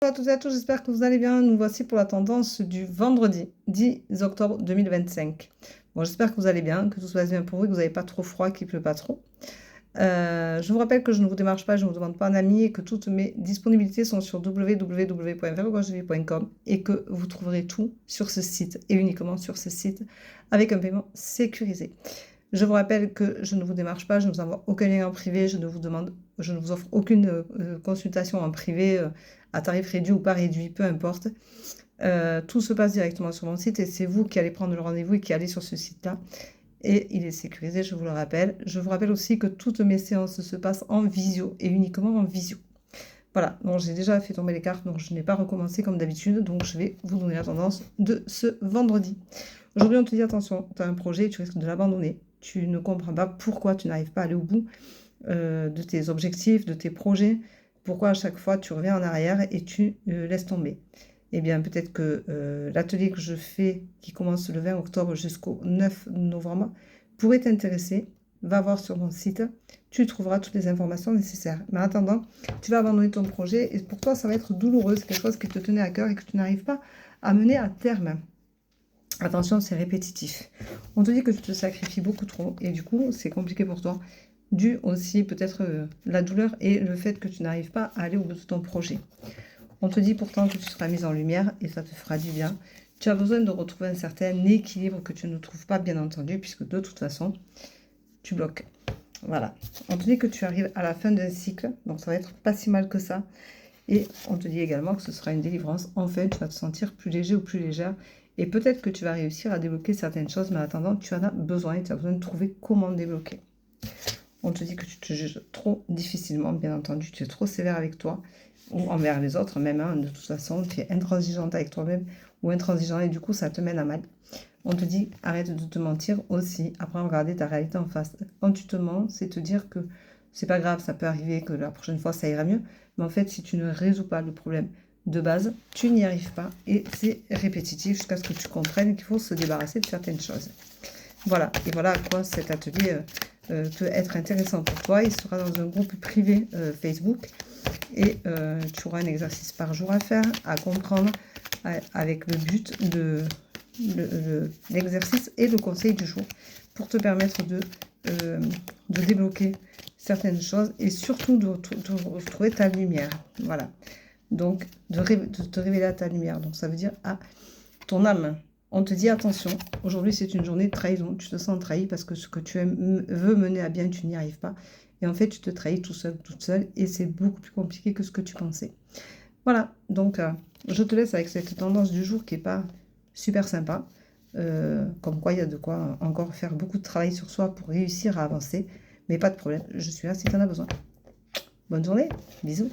Bonjour à toutes et à tous, j'espère que vous allez bien. Nous voici pour la tendance du vendredi 10 octobre 2025. Bon, j'espère que vous allez bien, que tout se passe bien pour vous, que vous n'avez pas trop froid, qu'il ne pleut pas trop. Je vous rappelle que je ne vous démarche pas, je ne vous demande pas un ami et que toutes mes disponibilités sont sur www.vergogevie.com et que vous trouverez tout sur ce site et uniquement sur ce site avec un paiement sécurisé. Je vous rappelle que je ne vous démarche pas, je ne vous envoie aucun lien en privé, je ne vous offre aucune consultation en privé à tarif réduit ou pas réduit, peu importe. Tout se passe directement sur mon site et c'est vous qui allez prendre le rendez-vous et qui allez sur ce site-là. Et il est sécurisé, je vous le rappelle. Je vous rappelle aussi que toutes mes séances se passent en visio et uniquement en visio. Voilà, donc j'ai déjà fait tomber les cartes, donc je n'ai pas recommencé comme d'habitude, donc je vais vous donner la tendance de ce vendredi. Aujourd'hui, on te dit attention, tu as un projet, tu risques de l'abandonner. Tu ne comprends pas pourquoi tu n'arrives pas à aller au bout de tes objectifs, de tes projets. Pourquoi à chaque fois tu reviens en arrière et tu laisses tomber. Eh bien, peut-être que l'atelier que je fais, qui commence le 20 octobre jusqu'au 9 novembre, pourrait t'intéresser. Va voir sur mon site, tu trouveras toutes les informations nécessaires. Mais en attendant, tu vas abandonner ton projet et pour toi, ça va être douloureux. C'est quelque chose qui te tenait à cœur et que tu n'arrives pas à mener à terme. Attention, c'est répétitif. On te dit que tu te sacrifies beaucoup trop et du coup, c'est compliqué pour toi. Dû aussi peut-être la douleur et le fait que tu n'arrives pas à aller au bout de ton projet. On te dit pourtant que tu seras mise en lumière et ça te fera du bien. Tu as besoin de retrouver un certain équilibre que tu ne trouves pas, bien entendu, puisque de toute façon, tu bloques. Voilà. On te dit que tu arrives à la fin d'un cycle, donc ça va être pas si mal que ça. Et on te dit également que ce sera une délivrance. Enfin, tu vas te sentir plus léger ou plus légère. Et peut-être que tu vas réussir à débloquer certaines choses, mais en attendant, tu en as besoin et tu as besoin de trouver comment débloquer. On te dit que tu te juges trop difficilement, bien entendu. Tu es trop sévère avec toi ou envers les autres même. De toute façon, tu es intransigeante avec toi-même ou intransigeant et du coup, ça te mène à mal. On te dit, arrête de te mentir aussi, après regarder ta réalité en face. Quand tu te mens, c'est te dire que c'est pas grave, ça peut arriver, que la prochaine fois, ça ira mieux. Mais en fait, si tu ne résous pas le problème de base, tu n'y arrives pas. Et c'est répétitif jusqu'à ce que tu comprennes qu'il faut se débarrasser de certaines choses. Voilà, et voilà à quoi cet atelier peut être intéressant pour toi. Il sera dans un groupe privé Facebook. Et tu auras un exercice par jour à faire, à comprendre, avec le but de l'exercice et le conseil du jour pour te permettre de débloquer certaines choses et surtout de retrouver ta lumière. Voilà. Donc, de te révéler à ta lumière. Donc, ça veut dire à ton âme. On te dit attention, aujourd'hui c'est une journée de trahison. Tu te sens trahi parce que ce que tu veux mener à bien, tu n'y arrives pas. Et en fait, tu te trahis tout seul, toute seule. Et c'est beaucoup plus compliqué que ce que tu pensais. Voilà, donc je te laisse avec cette tendance du jour qui n'est pas super sympa. Comme quoi, il y a de quoi encore faire beaucoup de travail sur soi pour réussir à avancer. Mais pas de problème, je suis là si tu en as besoin. Bonne journée, bisous.